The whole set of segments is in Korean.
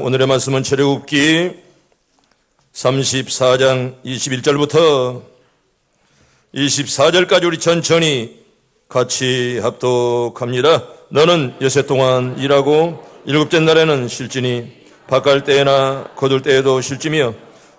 오늘의 말씀은 출애굽기 34장 21절부터 24절까지 우리 천천히 같이 합독합니다. 너는 여세 동안 일하고 일곱째 날에는 쉴지니 밭갈 때나 거둘 때에도 쉴지며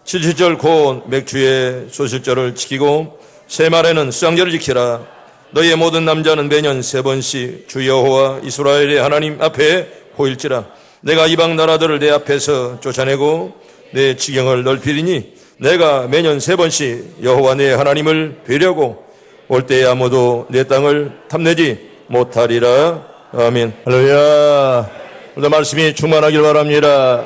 70절 곧 맥주의 소실절을 지키고 세 말에는 수장절을 지키라. 너희의 모든 남자는 매년 3번씩 주 여호와 이스라엘의 하나님 앞에 보일지라. 내가 이방 나라들을 내 앞에서 쫓아내고 내 지경을 넓히리니 내가 매년 3번씩 여호와 내 하나님을 뵈려고 올 때에 아무도 내 땅을 탐내지 못하리라. 아멘. 할렐루야. 오늘 말씀이 충만하길 바랍니다.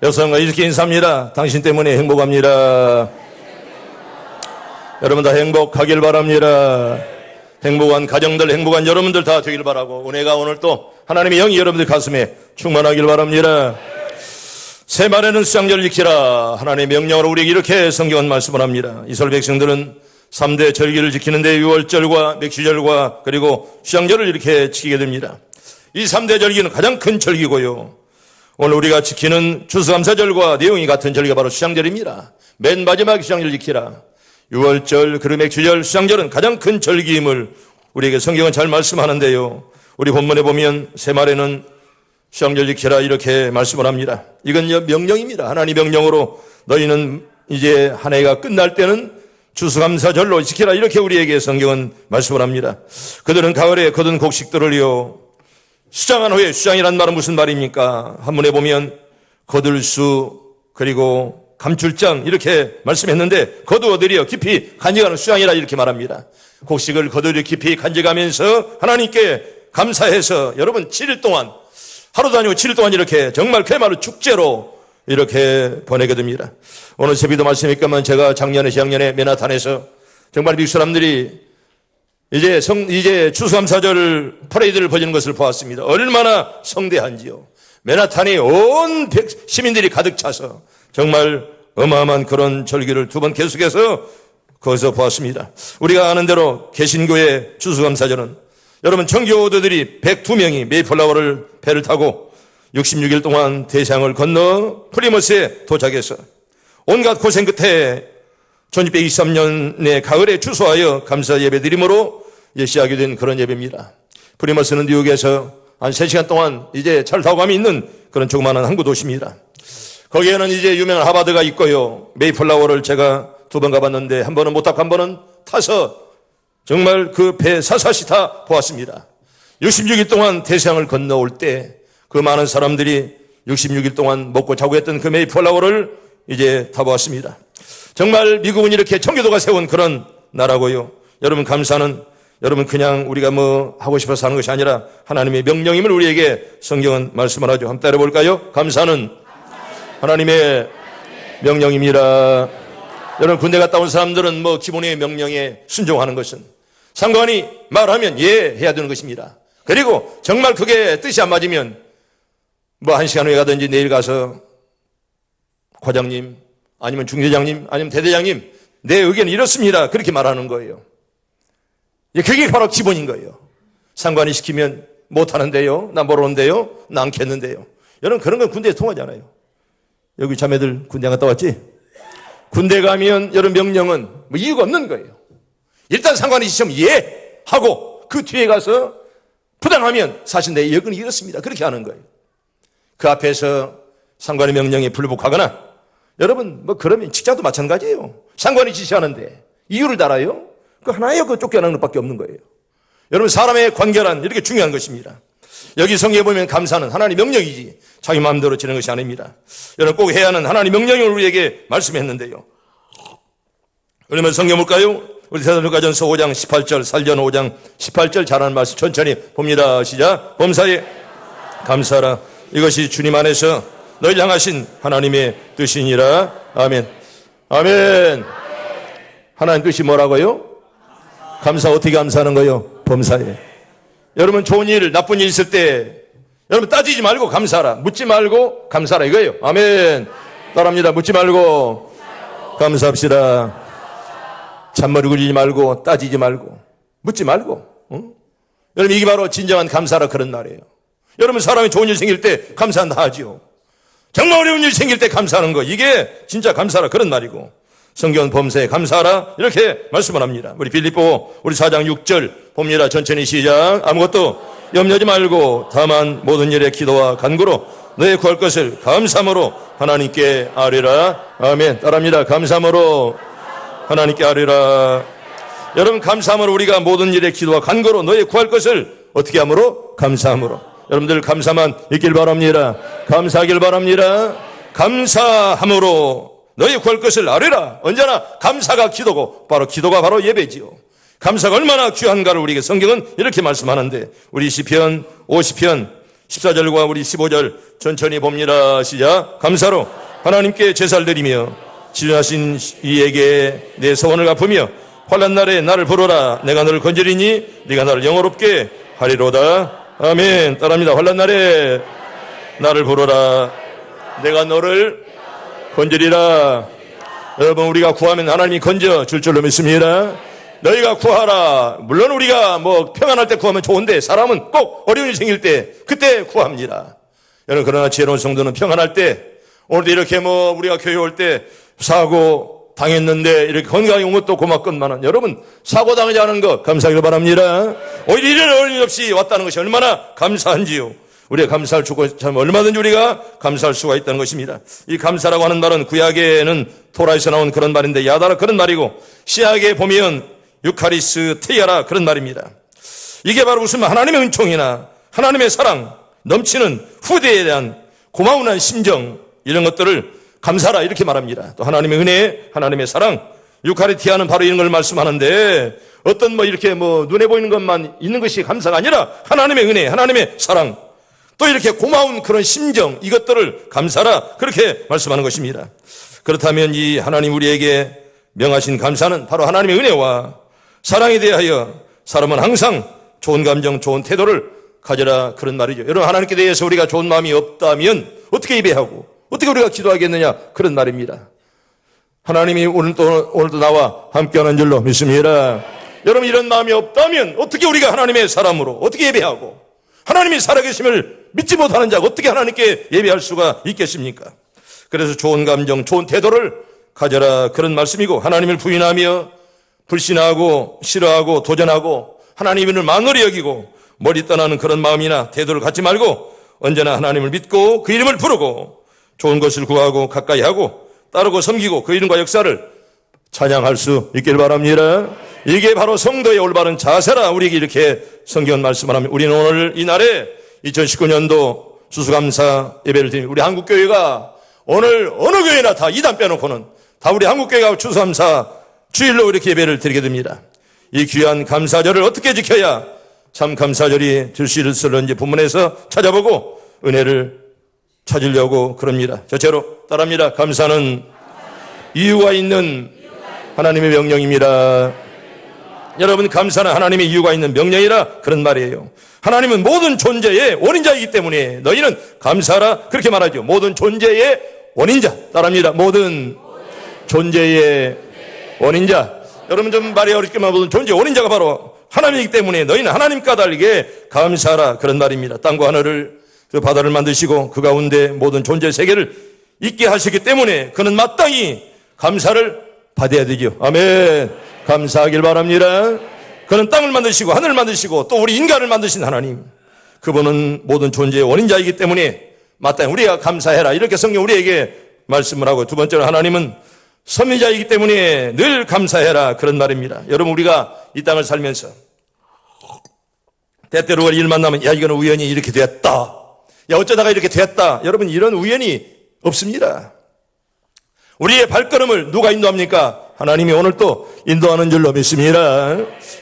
여성과 이렇게 인사합니다. 당신 때문에 행복합니다. 여러분 다 행복하길 바랍니다. 행복한 가정들, 행복한 여러분들 다 되길 바라고, 은혜가 오늘 또 하나님의 영이 여러분들 가슴에 충만하길 바랍니다. 세 말에는 수장절을 지키라. 하나님의 명령으로 우리에게 이렇게 성경은 말씀을 합니다. 이스라엘 백성들은 3대 절기를 지키는데 유월절과 맥주절과 그리고 수장절을 이렇게 지키게 됩니다. 이 3대 절기는 가장 큰 절기고요. 오늘 우리가 지키는 추수감사절과 내용이 같은 절기가 바로 수장절입니다. 맨 마지막 수장절 지키라. 유월절, 그리고 맥주절, 수장절은 가장 큰 절기임을 우리에게 성경은 잘 말씀하는데요. 우리 본문에 보면 세 말에는 수장절 지키라 이렇게 말씀을 합니다. 이건 명령입니다. 하나님 명령으로 너희는 이제 한 해가 끝날 때는 추수감사절로 지키라 이렇게 우리에게 성경은 말씀을 합니다. 그들은 가을에 거둔 곡식들을요 수장한 후에, 수장이란 말은 무슨 말입니까? 한문에 보면 거둘 수 그리고 감출장 이렇게 말씀했는데 거두어들여 깊이 간직하는 수장이라 이렇게 말합니다. 곡식을 거두어 깊이 간직하면서 하나님께 감사해서 여러분 7일 동안 하루도 아니고 7일 동안 이렇게 정말 그야말로 축제로 이렇게 보내게 됩니다. 오늘 새벽도 말씀이니까 제가 작년에 재작년에 맨하탄에서 정말 미국 사람들이 이제 추수감사절 퍼레이드를 벌이는 것을 보았습니다. 얼마나 성대한지요. 맨하탄이 온 시민들이 가득 차서 정말 어마어마한 그런 절기를 두 번 계속해서 거기서 보았습니다. 우리가 아는 대로 개신교의 추수감사절은 여러분 청교도들이 102명이 메이플라워를 배를 타고 66일 동안 대서양을 건너 프리머스에 도착해서 온갖 고생 끝에 1623년의 가을에 추수하여 감사 예배 드림으로 시작이 된 그런 예배입니다. 프리머스는 뉴욕에서 한 3시간 동안 이제 차를 타고 가면 있는 그런 조그마한 항구 도시입니다. 거기에는 이제 유명한 하버드가 있고요. 메이플라워를 제가 2번 가봤는데 한 번은 못 타고 한 번은 타서 정말 그 배 사사시 타 보았습니다. 66일 동안 대서양을 건너올 때 그 많은 사람들이 66일 동안 먹고 자고 했던 그 메이플라워를 이제 타보았습니다. 정말 미국은 이렇게 청교도가 세운 그런 나라고요. 여러분 감사는 여러분 그냥 우리가 뭐 하고 싶어서 하는 것이 아니라 하나님의 명령임을 우리에게 성경은 말씀을 하죠. 한번 따라해볼까요? 감사는 하나님의 명령입니다. 여러분 군대 갔다 온 사람들은 뭐 기본의 명령에 순종하는 것은 상관이 말하면 예 해야 되는 것입니다. 그리고 정말 그게 뜻이 안 맞으면 뭐 1시간 후에 가든지 내일 가서 과장님 아니면 중대장님 아니면 대대장님 내 의견은 이렇습니다. 그렇게 말하는 거예요. 그게 바로 기본인 거예요. 상관이 시키면 못하는데요. 나 모르는데요. 나 않겠는데요. 여러분 그런 건 군대에 통하지 않아요. 여기 자매들 군대 갔다 왔지? 군대 가면 여러분 명령은 뭐 이유가 없는 거예요. 일단 상관이 지시면 예 하고 그 뒤에 가서 부당하면 사실 내 여건이 이렇습니다. 그렇게 하는 거예요. 그 앞에서 상관의 명령에 불복하거나 여러분 뭐 그러면 직장도 마찬가지예요. 상관이 지시하는데 이유를 달아요? 그 하나예요. 그 쫓겨나는 것밖에 없는 거예요. 여러분 사람의 관계란 이렇게 중요한 것입니다. 여기 성경에 보면 감사는 하나님 명령이지 자기 마음대로 지는 것이 아닙니다. 여러분 꼭 해야 하는 하나님 명령을 우리에게 말씀했는데요. 그러면 성경 볼까요? 우리 데살로니가전서 5장 18절 살전 5장 18절 잘하는 말씀 천천히 봅니다. 시작. 범사에 감사하라. 이것이 주님 안에서 너희를 향하신 하나님의 뜻이니라. 아멘. 아멘. 하나님 뜻이 뭐라고요? 감사. 어떻게 감사하는 거요? 범사에. 여러분 좋은 일 나쁜 일 있을 때 여러분 따지지 말고 감사하라. 묻지 말고 감사하라 이거예요. 아멘. 따라합니다. 묻지 말고 감사합시다. 잔머리 굴리지 말고 따지지 말고 묻지 말고. 여러분 이게 바로 진정한 감사라 그런 말이에요. 여러분 사람이 좋은 일 생길 때 감사한다 하지요. 정말 어려운 일이 생길 때 감사하는 거, 이게 진짜 감사라 그런 말이고, 성경은 범사에 감사하라 이렇게 말씀을 합니다. 우리 빌립보 우리 4장 6절 봅니다. 천천히 시작. 아무것도 염려하지 말고 다만 모든 일에 기도와 간구로 너의 구할 것을 감사함으로 하나님께 아뢰라. 아멘. 따라합니다. 감사함으로 하나님께 아뢰라. 여러분, 감사함으로 우리가 모든 일에 기도와 간구로 너의 구할 것을 어떻게 함으로? 감사함으로. 여러분들 감사만 있길 바랍니다. 감사하길 바랍니다. 감사함으로 너희 구할 것을 아뢰라. 언제나 감사가 기도고, 바로 기도가 바로 예배지요. 감사가 얼마나 귀한가를 우리에게 성경은 이렇게 말씀하는데, 우리 시편 50편 14절과 우리 15절 천천히 봅니다. 시작. 감사로 하나님께 제사를 드리며 지존하신 이에게 내 소원을 갚으며 환난 날에 나를 부르라. 내가 너를 건지리니 네가 나를 영화롭게 하리로다. 아멘. 따라합니다. 환난 날에 나를 부르라. 내가 너를 건지리라. 여러분, 우리가 구하면 하나님이 건져 줄 줄로 믿습니다. 너희가 구하라. 물론 우리가 평안할 때 구하면 좋은데, 사람은 꼭 어려운 일이 생길 때 그때 구합니다. 여러분, 그러나 지혜로운 성도는 평안할 때, 오늘도 이렇게 우리가 교회 올 때 사고 당했는데 이렇게 건강히 온 것도 고맙건만은, 여러분, 사고 당하지 않은 것 감사하길 바랍니다. 오히려 이런 어려운 일 없이 왔다는 것이 얼마나 감사한지요. 우리가 감사할 주고 참 얼마든지 우리가 감사할 수가 있다는 것입니다. 이 감사라고 하는 말은 구약에는 토라에서 나온 그런 말인데, 야다라 그런 말이고, 시약에 보면 유카리스 테야라 그런 말입니다. 이게 바로 무슨 하나님의 은총이나 하나님의 사랑, 넘치는 후대에 대한 고마운 심정, 이런 것들을 감사라 이렇게 말합니다. 또 하나님의 은혜, 하나님의 사랑, 유카리티아는 바로 이런 걸 말씀하는데, 어떤 이렇게 눈에 보이는 것만 있는 것이 감사가 아니라 하나님의 은혜, 하나님의 사랑, 또 이렇게 고마운 그런 심정, 이것들을 감사라 그렇게 말씀하는 것입니다. 그렇다면 이 하나님 우리에게 명하신 감사는 바로 하나님의 은혜와 사랑에 대하여 사람은 항상 좋은 감정, 좋은 태도를 가져라 그런 말이죠. 여러분, 하나님께 대해서 우리가 좋은 마음이 없다면 어떻게 예배하고 어떻게 우리가 기도하겠느냐 그런 말입니다. 하나님이 오늘도 나와 함께하는 줄로 믿습니다. 여러분, 이런 마음이 없다면 어떻게 우리가 하나님의 사람으로 어떻게 예배하고, 하나님이 살아계심을 믿지 못하는 자가 어떻게 하나님께 예배할 수가 있겠습니까? 그래서 좋은 감정, 좋은 태도를 가져라 그런 말씀이고, 하나님을 부인하며 불신하고 싫어하고 도전하고 하나님을 만월히 여기고 머리 떠나는 그런 마음이나 태도를 갖지 말고, 언제나 하나님을 믿고 그 이름을 부르고 좋은 것을 구하고 가까이 하고 따르고 섬기고 그 이름과 역사를 찬양할 수 있길 바랍니다. 이게 바로 성도의 올바른 자세라 우리에게 이렇게 성경은 말씀을 합니다. 우리는 오늘 이 날에 2019년도 수수감사 예배를 드립니다. 우리 한국교회가 오늘 어느 교회나 다 이단 빼놓고는 다 우리 한국교회가 추수감사 주일로 이렇게 예배를 드리게 됩니다. 이 귀한 감사절을 어떻게 지켜야 참 감사절이 될 수 있을런지 본문에서 찾아보고 은혜를 찾으려고 그럽니다. 저체로 따라합니다. 감사는 이유가 있는 하나님의 명령입니다. 여러분, 감사는 하나님의 이유가 있는 명령이라 그런 말이에요. 하나님은 모든 존재의 원인자이기 때문에 너희는 감사하라 그렇게 말하죠. 모든 존재의 원인자. 따라합니다. 모든 존재의 원인자. 여러분, 좀 말이 어렵지만 모든 존재의 원인자가 바로 하나님이기 때문에 너희는 하나님과 다르게 감사하라 그런 말입니다. 땅과 하늘을, 그 바다를 만드시고 그 가운데 모든 존재 세계를 있게 하시기 때문에 그는 마땅히 감사를 받아야 되죠. 아멘. 감사하길 바랍니다. 그는 땅을 만드시고 하늘을 만드시고 또 우리 인간을 만드신 하나님, 그분은 모든 존재의 원인자이기 때문에 마땅히 우리가 감사해라 이렇게 성경 우리에게 말씀을 하고, 두 번째로 하나님은 섭리자이기 때문에 늘 감사해라 그런 말입니다. 여러분, 우리가 이 땅을 살면서 때때로 일만 나면 야, 이거는 우연히 이렇게 됐다, 야, 어쩌다가 이렇게 됐다. 여러분, 이런 우연이 없습니다. 우리의 발걸음을 누가 인도합니까? 하나님이 오늘 또 인도하는 줄로 믿습니다.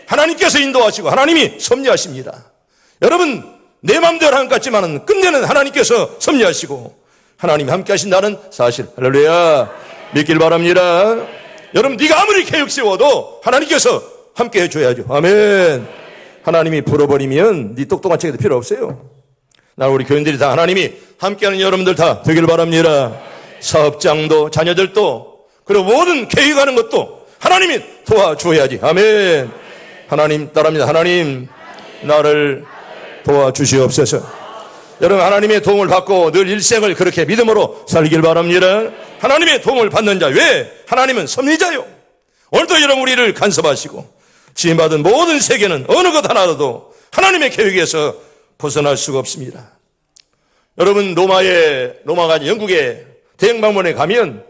하나님께서 인도하시고 하나님이 섭리하십니다. 여러분, 내 마음대로 하는 것 같지만 끝내는 하나님께서 섭리하시고 하나님이 함께 하신다는 사실, 할렐루야, 믿길 바랍니다. 여러분, 네가 아무리 계획 세워도 하나님께서 함께 해줘야죠. 아멘. 하나님이 풀어버리면 네 똑똑한 책에도 필요 없어요. 나 우리 교인들이 다 하나님이 함께하는 여러분들 다 되길 바랍니다. 사업장도 자녀들도 그리고 모든 계획하는 것도 하나님이 도와줘야지. 아멘. 하나님 따라합니다. 하나님 나를 도와주시옵소서. 여러분 하나님의 도움을 받고 늘 일생을 그렇게 믿음으로 살길 바랍니다. 하나님의 도움을 받는 자, 왜? 하나님은 섭리자요. 오늘도 여러분 우리를 간섭하시고 지음받은 모든 세계는 어느 것 하나라도 하나님의 계획에서 벗어날 수가 없습니다. 여러분 로마가 영국의 대형박물관에 가면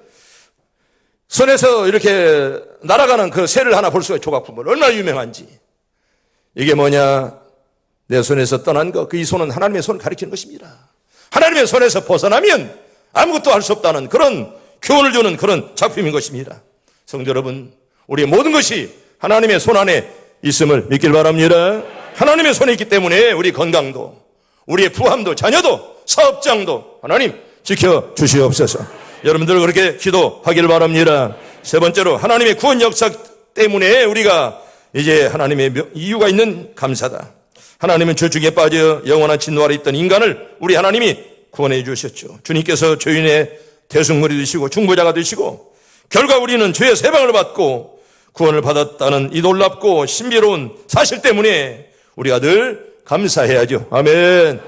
손에서 이렇게 날아가는 그 새를 하나 볼 수가 있어요. 조각품을 얼마나 유명한지. 이게 뭐냐? 내 손에서 떠난 것, 그 이 손은 하나님의 손을 가리키는 것입니다. 하나님의 손에서 벗어나면 아무것도 할 수 없다는 그런 교훈을 주는 그런 작품인 것입니다. 성도 여러분, 우리의 모든 것이 하나님의 손 안에 있음을 믿길 바랍니다. 하나님의 손에 있기 때문에 우리 건강도, 우리의 부함도, 자녀도, 사업장도 하나님 지켜주시옵소서. 여러분들 그렇게 기도하기를 바랍니다. 세 번째로 하나님의 구원 역사 때문에 우리가 이제 하나님의 이유가 있는 감사다. 하나님은 죄 중에 빠져 영원한 진노 아래 있던 인간을 우리 하나님이 구원해 주셨죠. 주님께서 죄인의 대속물이 되시고 중보자가 되시고 결과 우리는 죄의 세방을 받고 구원을 받았다는 이 놀랍고 신비로운 사실 때문에 우리가 늘 감사해야죠. 아멘.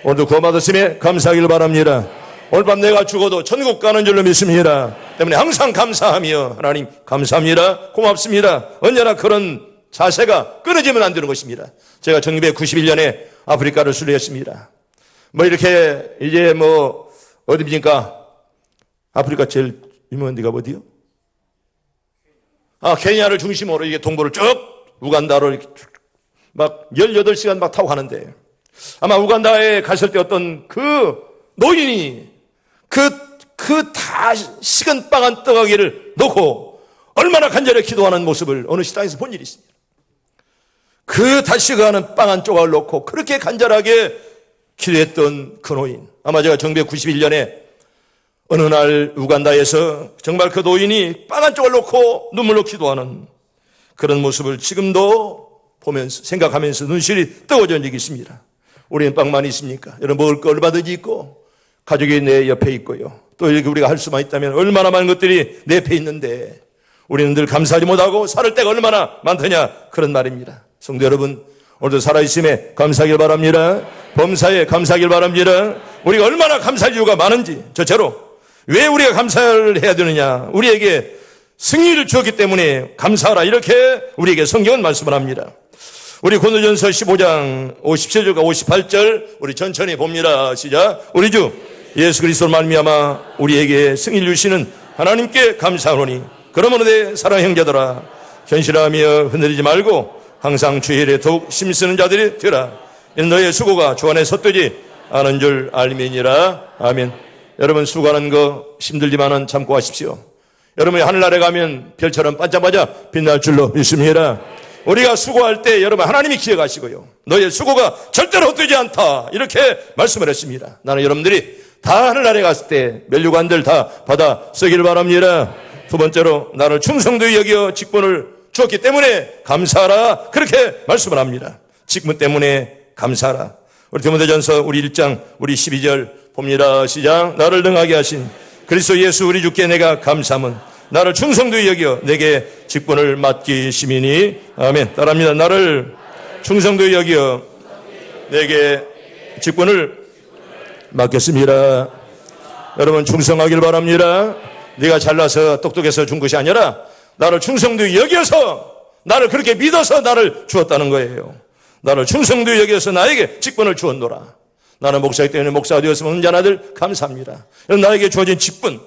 오늘도 구원받았음에 감사하기를 바랍니다. 오늘 밤 내가 죽어도 천국 가는 줄로 믿습니다. 때문에 항상 감사하며 하나님 감사합니다. 고맙습니다. 언제나 그런 자세가 끊어지면 안 되는 것입니다. 제가 1991년에 아프리카를 순례했습니다. 이렇게 이제 어디입니까? 아프리카 제일 유명한 데가 어디요? 케냐를 중심으로 이게 동부를 쭉 우간다로 이렇게 막 18시간 막 타고 가는데 아마 우간다에 갔을 때 어떤 그 노인이 다 식은 빵 한 떡하기를 놓고 얼마나 간절히 기도하는 모습을 어느 식당에서 본 일이 있습니다. 그 다 식어가는 빵 한 조각을 놓고 그렇게 간절하게 기도했던 그 노인. 아마 제가 1991년에 어느 날 우간다에서 정말 그 노인이 빵 한 조각을 놓고 눈물로 기도하는 그런 모습을 지금도 보면서 생각하면서 눈시울이 뜨거워진 적이 있습니다. 우리는 빵만 있습니까? 여러분 먹을 거 얼마든지 있고 가족이 내 옆에 있고요. 또 이렇게 우리가 할 수만 있다면 얼마나 많은 것들이 내 옆에 있는데 우리는 늘 감사하지 못하고 살을 때가 얼마나 많더냐 그런 말입니다. 성도 여러분, 오늘도 살아있음에 감사하길 바랍니다. 범사에 감사하길 바랍니다. 우리가 얼마나 감사할 이유가 많은지 저처럼 왜 우리가 감사를 해야 되느냐, 우리에게 승리를 주었기 때문에 감사하라, 이렇게 우리에게 성경은 말씀을 합니다. 우리 고린도전서 15장 57절과 58절 우리 천천히 봅니다. 시작. 우리 주 예수 그리스도로 말미암아 우리에게 승리를 주시는 하나님께 감사하노니 그러므로 내 사랑하는 형제들아 견실하며 흔들리지 말고 항상 주의 일에 더욱 힘쓰는 자들이 되라. 이는 너의 수고가 주 안에 헛되지 않은 줄 알미니라. 아멘. 여러분 수고하는 거 힘들지만은 참고 하십시오. 여러분이 하늘나라에 가면 별처럼 반짝반짝 빛날 줄로 믿습니다. 우리가 수고할 때 여러분 하나님이 기억하시고요. 너의 수고가 절대로 헛되지 않다, 이렇게 말씀을 했습니다. 나는 여러분들이 다 하늘나라에 갔을 때 면류관들 다 받아 쓰기를 바랍니다. 두 번째로 나를 충성되이 여겨 직분을 주었기 때문에 감사하라, 그렇게 말씀을 합니다. 직분 때문에 감사하라. 우리 디모데전서 우리 1장 우리 12절 봅니다. 시작. 나를 능하게 하신 그리스도 예수 우리 주께 내가 감사함은 나를 충성되이 여겨 내게 직분을 맡기심이니. 아멘. 따라합니다. 나를 충성되이 여겨 내게 직분을 맡겼습니다. 여러분 충성하길 바랍니다. 네가 잘나서 똑똑해서 준 것이 아니라 나를 충성되이 여겨서, 나를 그렇게 믿어서 나를 주었다는 거예요. 나를 충성되이 여겨서 나에게 직분을 주었노라. 나는 목사이기 때문에 목사가 되었으면 언제나들 감사합니다. 나에게 주어진 직분,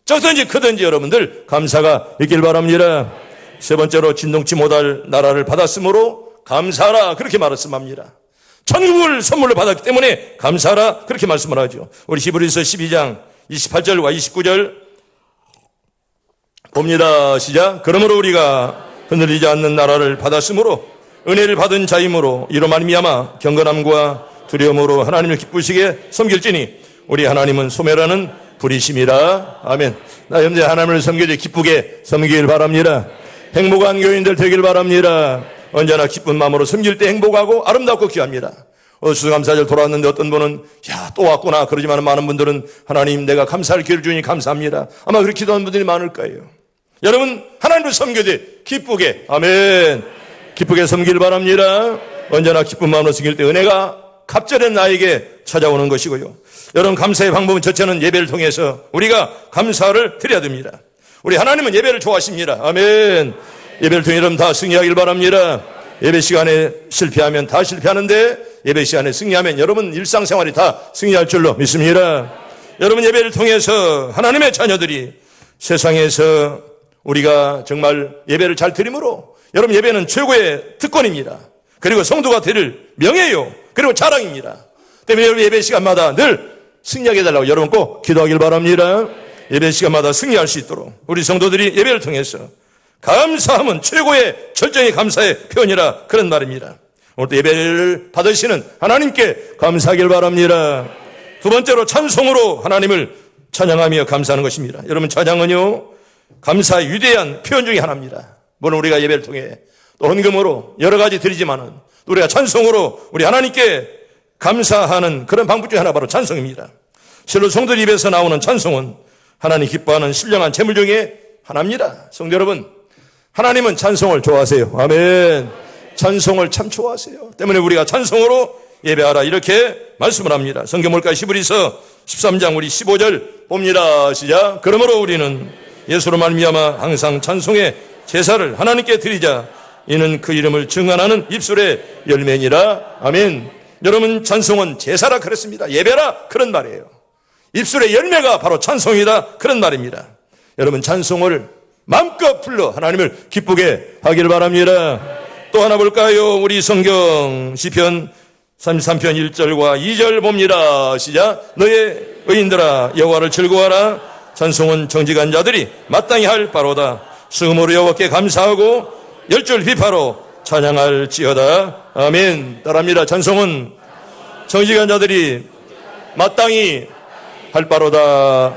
적든지 크든지 여러분들 감사가 있길 바랍니다. 세 번째로 진동치 못할 나라를 받았으므로 감사하라, 그렇게 말씀합니다. 천국을 선물로 받았기 때문에 감사하라, 그렇게 말씀을 하죠. 우리 히브리서 12장 28절과 29절 봅니다. 시작. 그러므로 우리가 흔들리지 않는 나라를 받았으므로 은혜를 받은 자임으로 이로 말미암아 경건함과 두려움으로 하나님을 기쁘시게 섬길지니 우리 하나님은 소멸하는 불이심이라. 아멘. 나 여러분들 하나님을 섬기지 기쁘게 섬기길 바랍니다. 행복한 교인들 되길 바랍니다. 언제나 기쁜 마음으로 섬길 때 행복하고 아름답고 귀합니다. 수감사절 돌아왔는데 어떤 분은 또 왔구나 그러지만 많은 분들은 하나님 내가 감사할 기회를 주니 감사합니다. 아마 그렇게 기도하는 분들이 많을 거예요. 여러분 하나님을 섬기되 기쁘게, 아멘, 기쁘게 섬기길 바랍니다. 언제나 기쁜 마음으로 섬길 때 은혜가 갑절에 나에게 찾아오는 것이고요. 여러분, 감사의 방법은 첫째는 예배를 통해서 우리가 감사를 드려야 됩니다. 우리 하나님은 예배를 좋아하십니다. 아멘. 예배를 통해 여러분 다 승리하길 바랍니다. 예배 시간에 실패하면 다 실패하는데 예배 시간에 승리하면 여러분 일상생활이 다 승리할 줄로 믿습니다. 여러분, 예배를 통해서 하나님의 자녀들이 세상에서 우리가 정말 예배를 잘 드림으로 여러분, 예배는 최고의 특권입니다. 그리고 성도가 드릴 명예요. 그리고 자랑입니다. 때문에 여러분, 예배 시간마다 늘 승리하게 해달라고 여러분 꼭 기도하길 바랍니다. 예배 시간마다 승리할 수 있도록 우리 성도들이 예배를 통해서 감사함은 최고의 절정의 감사의 표현이라 그런 말입니다. 오늘도 예배를 받으시는 하나님께 감사하길 바랍니다. 두 번째로 찬송으로 하나님을 찬양하며 감사하는 것입니다. 여러분, 찬양은요 감사의 위대한 표현 중에 하나입니다. 물론 우리가 예배를 통해 또 헌금으로 여러 가지 드리지만은 또 우리가 찬송으로 우리 하나님께 감사하는 그런 방법 중에 하나 바로 찬송입니다. 실로 성도들 입에서 나오는 찬송은 하나님 기뻐하는 신령한 제물 중에 하나입니다. 성도 여러분, 하나님은 찬송을 좋아하세요. 아멘. 찬송을 참 좋아하세요. 때문에 우리가 찬송으로 예배하라 이렇게 말씀을 합니다. 성경 뭘까요? 히브리서 13장 우리 15절 봅니다. 시작. 그러므로 우리는 예수로 말미암아 항상 찬송의 제사를 하나님께 드리자. 이는 그 이름을 증언하는 입술의 열매니라. 아멘. 여러분, 찬송은 제사라 그랬습니다. 예배라 그런 말이에요. 입술의 열매가 바로 찬송이다 그런 말입니다. 여러분, 찬송을 마음껏 불러 하나님을 기쁘게 하기를 바랍니다. 또 하나 볼까요? 우리 성경 시편 33편 1절과 2절 봅니다. 시작. 너의 의인들아 여호와를 즐거워하라. 찬송은 정직한 자들이 마땅히 할 바로다. 수금으로 여호와께 감사하고 열줄 비파로 찬양할지어다. 아멘. 따라합니다. 찬송은 정직한 자들이 마땅히 할 바로다.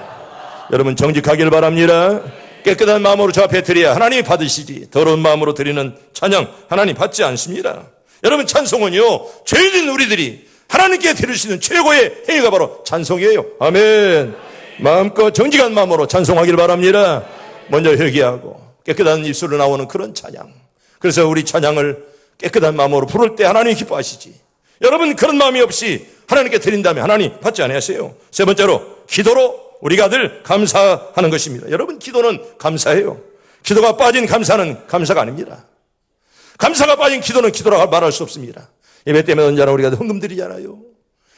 여러분, 정직하길 바랍니다. 깨끗한 마음으로 저 앞에 드려야 하나님이 받으시지 더러운 마음으로 드리는 찬양 하나님 받지 않습니다. 여러분, 찬송은요 죄인인 우리들이 하나님께 드릴 수 있는 최고의 행위가 바로 찬송이에요. 아멘. 마음껏 정직한 마음으로 찬송하길 바랍니다. 먼저 회개하고 깨끗한 입술로 나오는 그런 찬양. 그래서 우리 찬양을 깨끗한 마음으로 부를 때 하나님이 기뻐하시지. 여러분, 그런 마음이 없이 하나님께 드린다면 하나님 받지 않으세요. 세 번째로 기도로 우리가 늘 감사하는 것입니다. 여러분, 기도는 감사해요. 기도가 빠진 감사는 감사가 아닙니다. 감사가 빠진 기도는 기도라고 말할 수 없습니다. 예배 때문에 언제나 우리가 헌금 드리잖아요.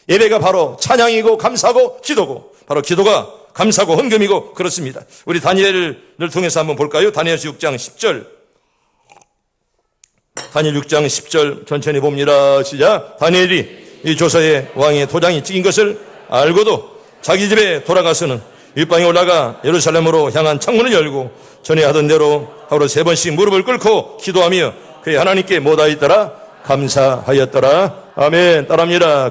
예배가 바로 찬양이고 감사고 기도고, 바로 기도가 감사고 헌금이고 그렇습니다. 우리 다니엘을 통해서 한번 볼까요? 다니엘 6장 10절. 다니엘 6장 10절 천천히 봅니다. 시작. 다니엘이 이 조서에 왕의 도장이 찍힌 것을 알고도 자기 집에 돌아가서는 윗방에 올라가 예루살렘으로 향한 창문을 열고 전에 하던 대로 하루 3번씩 무릎을 꿇고 기도하며 그의 하나님께 뭐하였더라? 감사하였더라. 아멘. 따라합니다.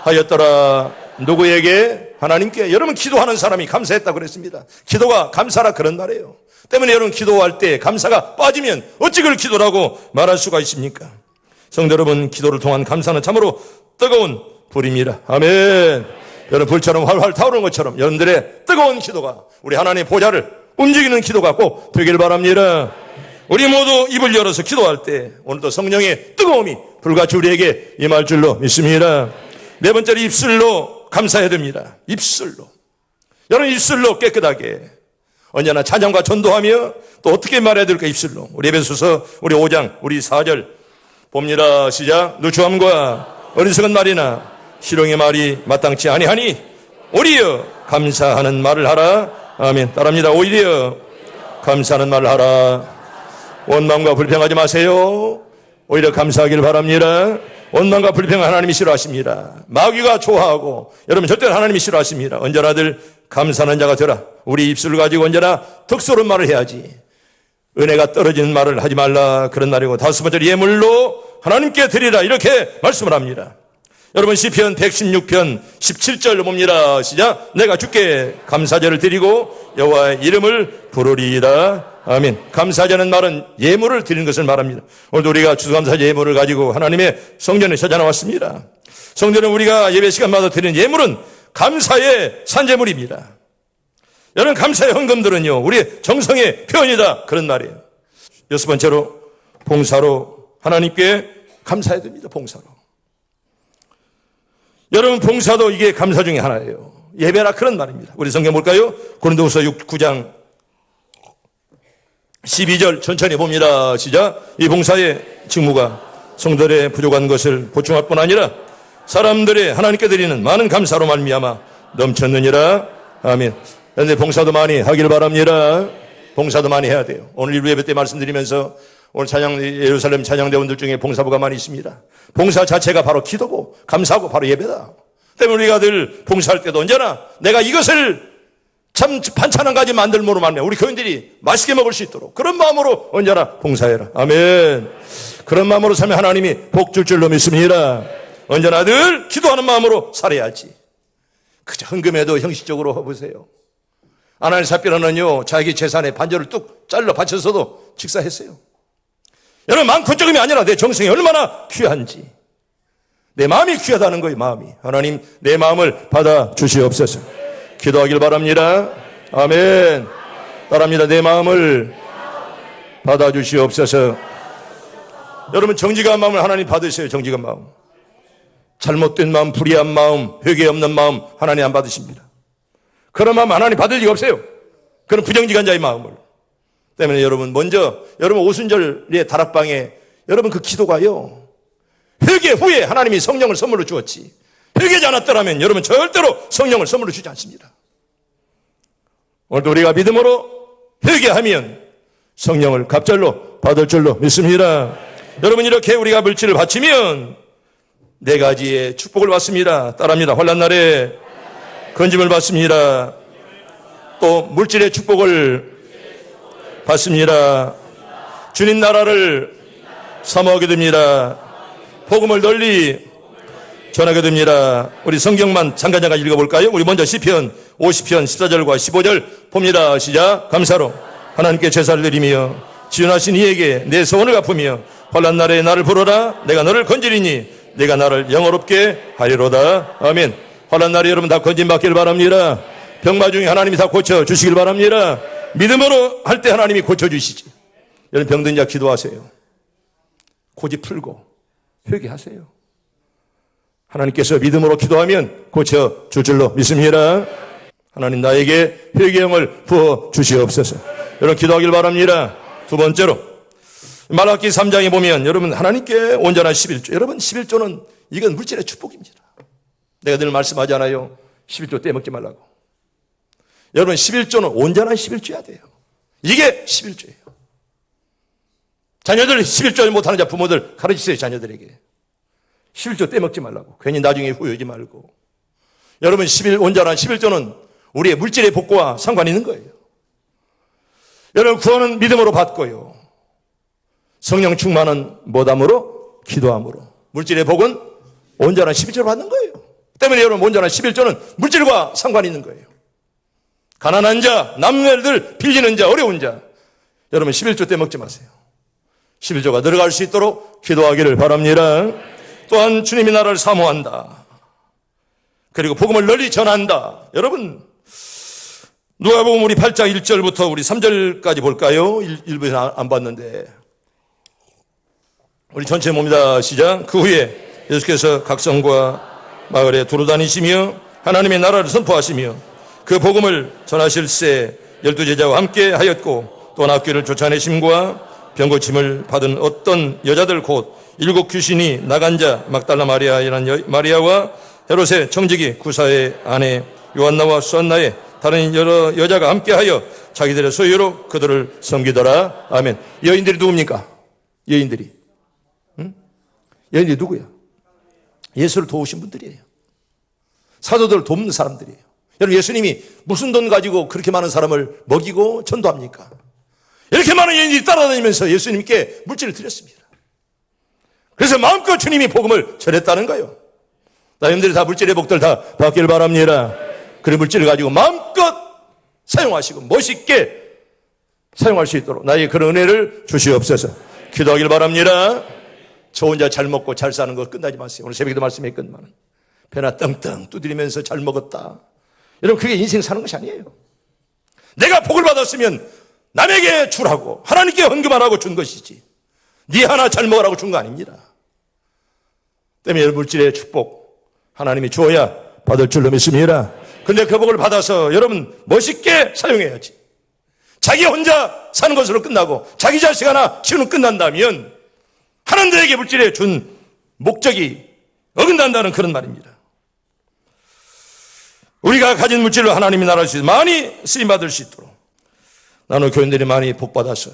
감사하였더라. 누구에게? 하나님께. 여러분, 기도하는 사람이 감사했다고 그랬습니다. 기도가 감사라 그런 말이에요. 때문에 여러분, 기도할 때 감사가 빠지면 어찌 그걸 기도라고 말할 수가 있습니까? 성도 여러분, 기도를 통한 감사는 참으로 뜨거운 불입니다. 아멘. 여러분, 불처럼 활활 타오르는 것처럼 여러분들의 뜨거운 기도가 우리 하나님의 보좌를 움직이는 기도가 꼭 되길 바랍니다. 우리 모두 입을 열어서 기도할 때 오늘도 성령의 뜨거움이 불같이 우리에게 임할 줄로 믿습니다. 네 번째로 입술로 감사해야 됩니다. 입술로. 여러분, 입술로 깨끗하게 언제나 찬양과 전도하며 또 어떻게 말해야 될까? 입술로. 우리 에베소서 우리 5장 우리 4절 봅니다. 시작. 누추함과 어리석은 말이나 희롱의 말이 마땅치 아니하니 오히려 감사하는 말을 하라. 아멘. 따라합니다. 오히려 감사하는 말을 하라. 원망과 불평하지 마세요. 오히려 감사하기를 바랍니다. 원망과 불평은 하나님이 싫어하십니다. 마귀가 좋아하고 여러분 절대로 하나님이 싫어하십니다. 언제나 늘 감사하는 자가 되라. 우리 입술을 가지고 언제나 덕스러운 말을 해야지 은혜가 떨어지는 말을 하지 말라 그런 날이고, 다섯 번째로 예물로 하나님께 드리라 이렇게 말씀을 합니다. 여러분, 시편 116편 17절 봅니다. 시작. 내가 주께 감사제를 드리고 여호와의 이름을 부르리이다. 아멘. 감사제는 말은 예물을 드리는 것을 말합니다. 오늘도 우리가 추수감사제 예물을 가지고 하나님의 성전에 찾아나왔습니다. 성전에 우리가 예배 시간마다 드리는 예물은 감사의 산제물입니다. 여러분, 감사의 헌금들은요 우리의 정성의 표현이다 그런 말이에요. 여섯 번째로 봉사로 하나님께 감사해야 됩니다. 봉사로. 여러분, 봉사도 이게 감사 중에 하나예요. 예배라 그런 말입니다. 우리 성경 볼까요? 고린도후서 9장 12절 천천히 봅니다. 시작. 이 봉사의 직무가 성도들의 부족한 것을 보충할 뿐 아니라 사람들의 하나님께 드리는 많은 감사로 말미암아 넘쳤느니라. 아멘. 그런데 봉사도 많이 하길 바랍니다. 봉사도 많이 해야 돼요. 오늘 일부 예배 때 말씀드리면서 오늘 예루살렘 찬양대원들 중에 봉사부가 많이 있습니다. 봉사 자체가 바로 기도고 감사하고 바로 예배다. 때문에 우리가 늘 봉사할 때도 언제나 내가 이것을 참 반찬 한 가지 만들므로 말미암아 우리 교인들이 맛있게 먹을 수 있도록 그런 마음으로 언제나 봉사해라. 아멘. 그런 마음으로 살면 하나님이 복 줄 줄로 믿습니다. 언제나 늘 기도하는 마음으로 살아야지. 그저 헌금해도 형식적으로 해보세요. 아나니 삽비라는요 자기 재산의 반절을 뚝 잘라 바쳐서도 직사했어요. 여러분, 많고 적음이 아니라 내 정성이 얼마나 귀한지, 내 마음이 귀하다는 거예요. 마음이. 하나님, 내 마음을 받아 주시옵소서. 기도하길 바랍니다. 아멘. 따라합니다. 내 마음을 받아 주시옵소서. 여러분, 정직한 마음을 하나님 받으세요. 정직한 마음. 잘못된 마음, 불의한 마음, 회개 없는 마음 하나님 안 받으십니다. 그런 마음 하나님 받을 리가 없어요. 그런 부정직한 자의 마음을. 때문에 여러분, 먼저 여러분 오순절의 다락방에 여러분 그 기도가요, 회개 후에 하나님이 성령을 선물로 주었지, 회개하지 않았더라면 여러분 절대로 성령을 선물로 주지 않습니다. 오늘도 우리가 믿음으로 회개하면 성령을 갑절로 받을 줄로 믿습니다. 여러분, 이렇게 우리가 물질을 바치면 4가지의 축복을 받습니다. 따라합니다. 환난날에 건짐을 받습니다. 또 물질의 축복을 받습니다. 주님 나라를 사모하게 됩니다. 복음을 널리 전하게 됩니다. 우리 성경만 잠깐 읽어볼까요? 우리 먼저 시편 50편 14절과 15절 봅니다. 시작. 감사로 하나님께 제사를 드리며 지존하신 이에게 내 소원을 갚으며 환난 날에 나를 부르라. 내가 너를 건지리니 내가 나를 영어롭게 하리로다. 아멘. 환난 날에 여러분 다 건짐받길 바랍니다. 병마 중에 하나님이 다 고쳐주시길 바랍니다. 믿음으로 할 때 하나님이 고쳐주시지. 여러분, 병든 자 기도하세요. 고집 풀고 회개하세요. 하나님께서 믿음으로 기도하면 고쳐줄 줄로 믿습니다. 하나님, 나에게 회개형을 부어주시옵소서. 여러분, 기도하길 바랍니다. 두 번째로 말라기 3장에 보면 여러분 하나님께 온전한 11조. 여러분, 11조는 이건 물질의 축복입니다. 내가 늘 말씀하잖아요. 11조 떼먹지 말라고. 여러분, 11조는 온전한 11조야 돼요. 이게 11조예요. 자녀들 11조 못하는 자 부모들 가르치세요. 자녀들에게 11조 떼먹지 말라고. 괜히 나중에 후회하지 말고. 여러분, 온전한 11조는 우리의 물질의 복과 상관이 있는 거예요. 여러분, 구원은 믿음으로 받고요, 성령 충만은 뭐담으로? 기도함으로. 물질의 복은 온전한 11조로 받는 거예요. 때문에 여러분, 온전한 11조는 물질과 상관이 있는 거예요. 가난한 자, 남녀들 빌리는 자, 어려운 자, 여러분 11조 떼먹지 마세요. 11조가 들어갈 수 있도록 기도하기를 바랍니다. 또한 주님의 나라를 사모한다. 그리고 복음을 널리 전한다. 여러분, 누가복음 우리 8장 1절부터 우리 3절까지 볼까요? 일부에서 안 봤는데 우리 전체 봅니다. 시작. 그 후에 예수께서 각 성과 마을에 두루 다니시며 하나님의 나라를 선포하시며 그 복음을 전하실새 12제자와 함께 하였고, 또한 악귀를 쫓아내심과 병고침을 받은 어떤 여자들 곧 7 귀신이 나간 자 막달라 마리아라는 마리아와 헤롯의 청지기 구사의 아내 요한나와 수안나의 다른 여러 여자가 함께하여 자기들의 소유로 그들을 섬기더라. 아멘. 여인들이 누굽니까? 여인들이. 응? 여인들이 누구야? 예수를 도우신 분들이에요. 사도들을 돕는 사람들이에요. 여러분, 예수님이 무슨 돈 가지고 그렇게 많은 사람을 먹이고 전도합니까? 이렇게 많은 여인들이 따라다니면서 예수님께 물질을 드렸습니다. 그래서 마음껏 주님이 복음을 전했다는 거예요. 여러분들이 다 물질의 복들 다 받길 바랍니다. 그런 물질을 가지고 마음껏 사용하시고 멋있게 사용할 수 있도록 나에게 그런 은혜를 주시옵소서. 기도하길 바랍니다. 저 혼자 잘 먹고 잘 사는 거 끝나지 마세요. 오늘 새벽에도 말씀했건만 배나 떵떵 두드리면서 잘 먹었다. 여러분, 그게 인생 사는 것이 아니에요. 내가 복을 받았으면 남에게 주라고, 하나님께 헌금하라고 준 것이지, 네 하나 잘 먹으라고 준 거 아닙니다. 때문에 물질의 축복, 하나님이 주어야 받을 줄로 믿습니다. 근데 그 복을 받아서 여러분 멋있게 사용해야지. 자기 혼자 사는 것으로 끝나고 자기 자식 하나 키우는 끝난다면 하나님에게 물질에 준 목적이 어긋난다는 그런 말입니다. 우리가 가진 물질로 하나님이 나라에서 많이 쓰임받을 수 있도록 나는 교인들이 많이 복받아서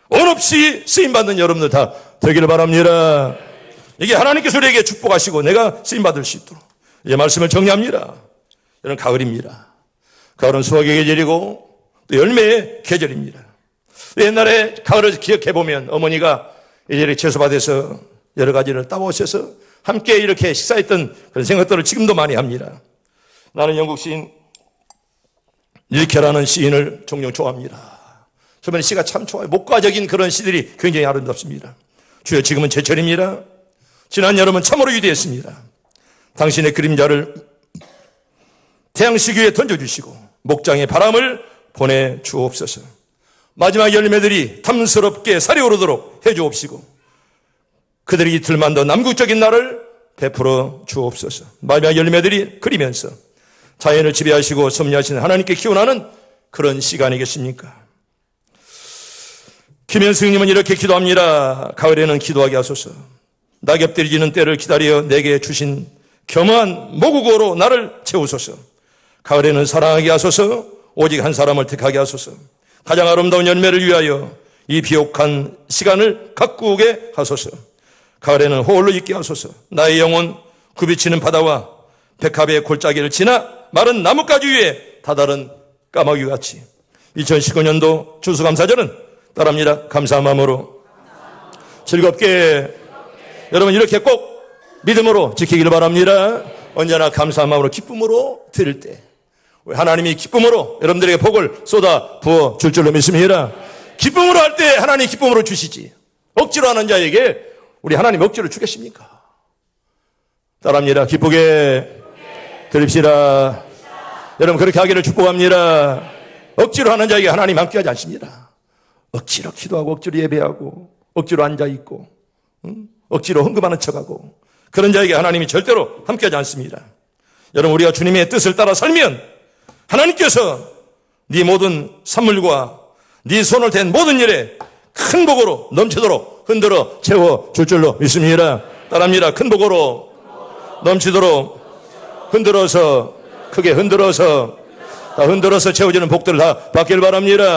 온 없이 쓰임받는 여러분들 다 되기를 바랍니다. 이게 하나님께서 우리에게 축복하시고 내가 쓰임받을 수 있도록 이제 말씀을 정리합니다. 이런 가을입니다. 가을은 수확의 계절이고 또 열매의 계절입니다. 옛날에 가을을 기억해보면 어머니가 이제 채소밭에서 여러 가지를 따오셔서 함께 이렇게 식사했던 그런 생각들을 지금도 많이 합니다. 나는 영국 시인 릴케라는 시인을 종종 좋아합니다. 저번에 시가 참 좋아요. 목가적인 그런 시들이 굉장히 아름답습니다. 주여 지금은 제철입니다. 지난 여름은 참으로 위대했습니다. 당신의 그림자를 태양식 위에 던져주시고 목장에 바람을 보내주옵소서. 마지막 열매들이 탐스럽게 살이 오르도록 해주옵시고 그들이 이틀만 더 남국적인 날을 베풀어 주옵소서. 마지막 열매들이 그리면서 자연을 지배하시고 섭리하시는 하나님께 기원하는 그런 시간이겠습니까? 김현승님은 이렇게 기도합니다. 가을에는 기도하게 하소서. 낙엽들이 지는 때를 기다려 내게 주신 겸허한 모국어로 나를 채우소서. 가을에는 사랑하게 하소서. 오직 한 사람을 택하게 하소서. 가장 아름다운 열매를 위하여 이 비옥한 시간을 가꾸게 하소서. 가을에는 호울로 있게 하소서. 나의 영혼 굽이치는 바다와 백합의 골짜기를 지나 마른 나뭇가지 위에 다다른 까마귀 같이 2019년도 추수감사절은 따라합니다. 감사한 마음으로 즐겁게 여러분 이렇게 꼭 믿음으로 지키기를 바랍니다. 언제나 감사한 마음으로 기쁨으로 드릴 때 하나님이 기쁨으로 여러분들에게 복을 쏟아 부어 줄 줄로 믿습니다. 기쁨으로 할 때 하나님이 기쁨으로 주시지 억지로 하는 자에게 우리 하나님 억지로 주겠습니까? 따라합니다. 기쁘게 드립시다. 여러분 그렇게 하기를 축복합니다. 억지로 하는 자에게 하나님 함께하지 않습니다. 억지로 기도하고 억지로 예배하고 억지로 앉아있고 억지로 헌금하는 척하고 그런 자에게 하나님이 절대로 함께하지 않습니다. 여러분 우리가 주님의 뜻을 따라 살면 하나님께서 네 모든 산물과 네 손을 댄 모든 일에 큰 복으로 넘치도록 흔들어 채워줄 줄로 믿습니다. 따라합니다. 큰 복으로 넘치도록 흔들어서 크게 흔들어서 다 흔들어서 채워지는 복들을 다 받길 바랍니다.